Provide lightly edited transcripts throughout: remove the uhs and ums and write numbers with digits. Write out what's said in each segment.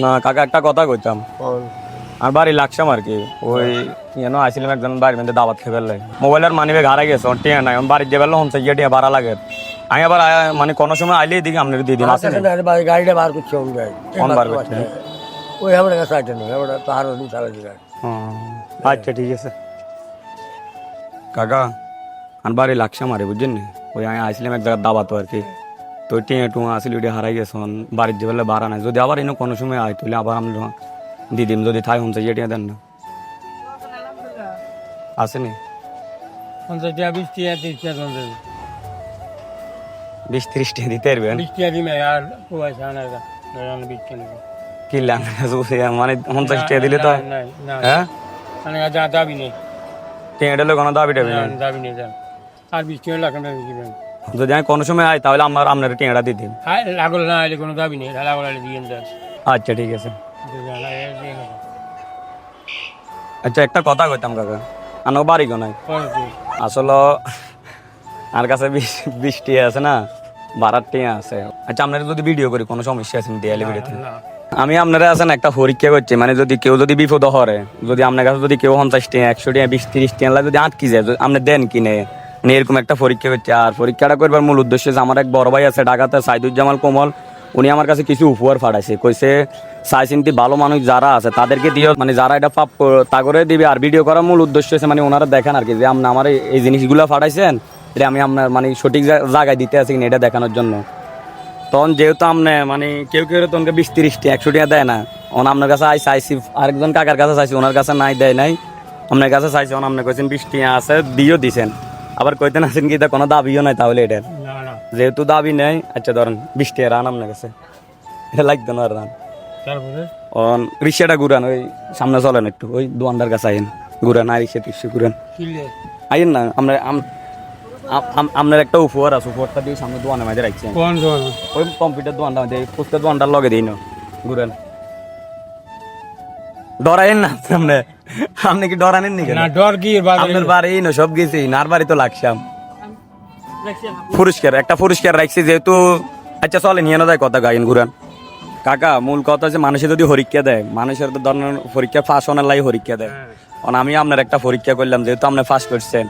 না কাকা একটা কথা কইতাম, আর বাড়ি লাগছাম আর কি ওই আসছিলাম একজন বাড়ির মধ্যে দাওয়াত খেয়ে ফেললে মোবাইলের মানি ব্যাগ হারাই গেছে, টিয়া নাই বাড়ির যে ফেললো হমসে গিয়ে টিয়া ভাড়া লাগে। আমি আবার মানে কোনো সময় আইলেই দিকে আপনার দিয়ে দিন আসেন গাড়িটা বার করছে বার করছে ওই আমার কাছে আইটেন আমরা তো আরো দিন চালাই দিলাম। আচ্ছা ঠিক আছে কাকা, আর বাড়ি লাগছাম আরে বুঝছেন নি ওই আমি আসছিলাম এক জায়গায় দাওয়াত আর কি, তো টিয়া টুয়া আসলে ওইটা হারাই গেছে বাড়ির যে ফেললে ভাড়া নাই, যদি আবার এনে কোনো সময় আয় তাহলে আবার আমি দিদিম যদি থাই হমসে গিয়ে টিয়া দেন না আসেনি 20-30 টাকা দিতে পারবেন কিনলাম মানে 50 টাকা দিলে তো হ্যাঁ দাবি নেই টিয়াটা কোনো দাবি টাবি নেই। দাবি নেই আর 20 টাকা লাখ যদি আমি কোনো সময় আই তাহলে আমার আপনার টিয়াটা দিয়ে দিন। লাগল না আইলে কোনো দাবি নেই, লাগল আইলে দিয়ে দেন। আচ্ছা ঠিক আছে। আচ্ছা একটা কথা কইতাম কাকা, আনো বাড়ি গো নাই আসলে আর কাছে 20 টাকা আছে না, 12 টাকা আছে। আচ্ছা আপনারা যদি ভিডিও করি কোনো সমস্যা আছে দেয়ালে ভিডিওতে? আমি আপনারা আছেন একটা পরীক্ষা করছি, মানে যদি কেউ যদি বিপদ হরে, যদি আপনার কাছে যদি কেউ 50 টাকা 100 টাকা 20-30 টাকা লাগে যদি আটকি যায় আপনি দেন কিনে এরকম একটা পরীক্ষা করছে। আর পরীক্ষাটা করবার মূল উদ্দেশ্য যে আমার এক বড় ভাই আছে ঢাকাতে সাইদুজ্জামাল কোমল, উনি আমার কাছে কিছু উপহার পাঠাইছে, কইছে চাই চিন্তি ভালো মানুষ যারা আছে তাদেরকে দিও, মানে যারা এটা পাপ তা করে দিবে। আর ভিডিও করার মূল উদ্দেশ্য হচ্ছে মানে ওনারা দেখেন আর কি যে আপনি আমার এই জিনিসগুলো পাঠাইছেন, এটা আমি আপনার মানে সঠিক জায়গায় দিতে আছি কিনা এটা দেখানোর জন্য। তখন যেহেতু আপনি মানে কেউ কেউ তোমাকে 20-30 টাকা 100 টাকা দেয় না, আপনার কাছে চাইছি আরেকজন কাকার কাছে চাইছি, ওনার কাছে নাই দেয় নাই, আপনার কাছে চাইছি আপনি কইছেন 20 টাকা আছে দিয়েও দিছেন, আবার কইতেন আছেন কি কোনো দাবিও নাই, তাহলে এটা যেহেতু দাবি নেই আচ্ছা ধরেন 20 টাকা রান আপনার কাছে, এটা লাগতো না রান। রিক্সাটা ঘুরান ওই সামনে চলেন একটু, ওই দোয়ানটার কাছে আইন ঘুরান, আর রিক্সা টিক্সা ঘুরান আইন না। আমরা আপনার একটা উপহার আছে, উপহারটা দিয়ে সামনে দোয়ানের মাঝে রাখছেন, ওই কম্পিউটার দোয়ানটা মধ্যে পুস্তকের দোয়ানটার লগে দিই না ঘুরেন, ডরাইন না সামনে। আপনি কি ডরানেন নি? ডর কি আপনার বাড়ি না সব গেছি নার বাড়ি তো লাগছাম পুরস্কার একটা পুরস্কার রাখছি যেহেতু। আচ্ছা চলে নিয়ে না যায় কথা গাইন ঘুরান কাকা, মূল কথা হচ্ছে মানুষে যদি পরীক্ষা দেয়, মানুষের তো ধরনের পরীক্ষা ফাঁস হওয়ার লাই পরীক্ষা দেয়, আমি আপনার একটা পরীক্ষা করলাম যেহেতু আপনি ফাঁস করছেন,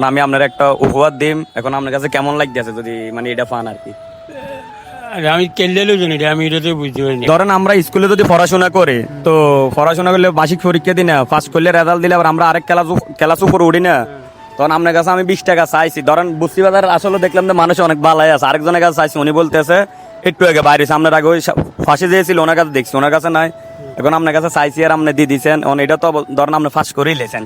আমি আপনার একটা উপহার দিম, এখন আপনার কাছে কেমন লাগতেছে যদি মানে এটা পান আর কি? আমি কেলেও জানি আমি এটা তো বুঝতে পারিনি। ধরেন আমরা স্কুলে যদি পড়াশোনা করি, তো পড়াশোনা করলে বার্ষিক পরীক্ষা দিই না, পাস করলে রেজাল্ট দিলে আবার আমরা আরেক ক্লাস উপরে উঠি না, তখন আপনার কাছে আমি 20 টাকা চাইছি। ধরেন বুঝতে বাজার আসলে দেখলাম যে মানুষ অনেক ভালো আছে, আরেকজনের কাছে চাইছি, উনি বলতেছে একটু আগে বাইরে সামনের আগে ওই ফাঁসে দিয়েছিল ওনার কাছে দেখছি, ওনার কাছে নাই, এখন আপনার কাছে চাইছি আর আপনি দিয়ে দিচ্ছেন। এটা তো ধরেন আপনি ফাঁস করেই লেছেন,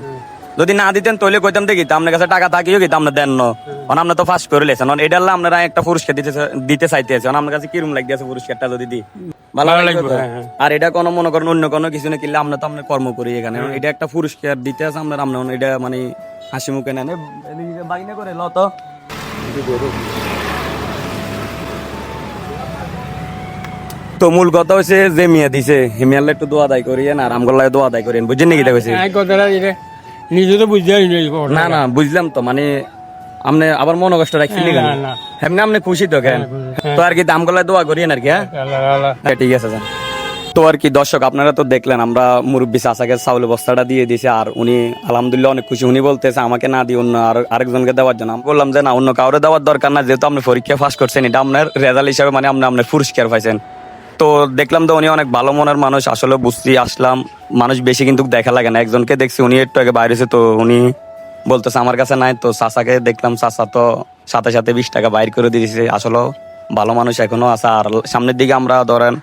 যদি না দিতেন তাহলে কইতাম দেখি আপনার কাছে টাকা থাকিও কিন্তু আপনি দেন না, আপনি তো ফাঁস করে লেছেন। এটা আপনারা একটা পুরস্কার দিতে চাইতেছে, আপনার কাছে কিরম লাগতেছে পুরস্কারটা যদি দিই? ভালো লাগবে। আর এটা কোনো মনে করেন অন্য কোনো কিছু না কিনলে আমরা তো আপনার কর্ম করি এখানে, এটা একটা পুরস্কার দিতে আছে আপনার, আপনার এটা মানে হাসি মুখে নেন বাগিনা করে ল তো। তো মূল কথা হচ্ছে যে মিয়া দিছে হিমিয়ালে একটু দোয়া দায় করিয়েন আর আমগোল্লায় দোয়া দায় করিয়েন, বুঝছেন নাকি? দেখেছি নিজে তো বুঝতে না না বুঝলাম তো, মানে আপনি আবার মনে কষ্ট রাখছেন এমনি আপনি খুশি তো কেন? তো আর কি আমগোল্লায় দোয়া করিয়েন আর কি। হ্যাঁ ঠিক আছে। তো আর কি দর্শক আপনারা তো দেখলেন আমরা মুরব্বী চাচাকে চাউলের বস্তাটা দিয়ে দিয়েছি, আর উনি আলহামদুলিল্লাহ অনেক খুশি। উনি বলতেছে আমাকে না দিয়ে অন্য আরেকজনকে দেওয়ার জন্য। আমি বললাম যে না, অন্য কাউরে দেওয়ার দরকার না, যেহেতু আপনি পরীক্ষা পাস করছেন এটা আপনার রেজাল্ট হিসাবে মানে আপনি আপনার পুরস্কার পাইছেন। তো দেখলাম তো উনি অনেক ভালো মনের মানুষ, আসলে বুঝতে আসলাম মানুষ বেশি কিন্তু দেখা লাগে না, একজনকে দেখছি উনি একটু আগে বাইরেছে, তো উনি বলতেছে আমার কাছে নাই, তো চাচাকে দেখলাম চাচা তো সাথে সাথে 20 টাকা বাইর করে দিয়েছে, আসলে ভালো মানুষ এখনো আছে। আর সামনের দিকে আমরা ধরেন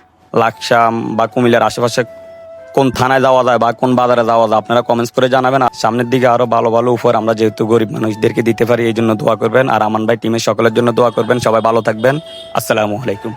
লাকসাম বা কুমিল্লার আশেপাশে কোন থানায় যাওয়া যায় বা কোন বাজারে যাওয়া যায় আপনারা কমেন্টস করে জানাবেন। সামনের দিকে আরো ভালো ভালো উপহার আমরা যেহেতু গরিব মানুষদেরকে দিতে পারি এই জন্য দোয়া করবেন, আর আমান ভাই টিমের সকলের জন্য দোয়া করবেন। সবাই ভালো থাকবেন, আসসালামু আলাইকুম।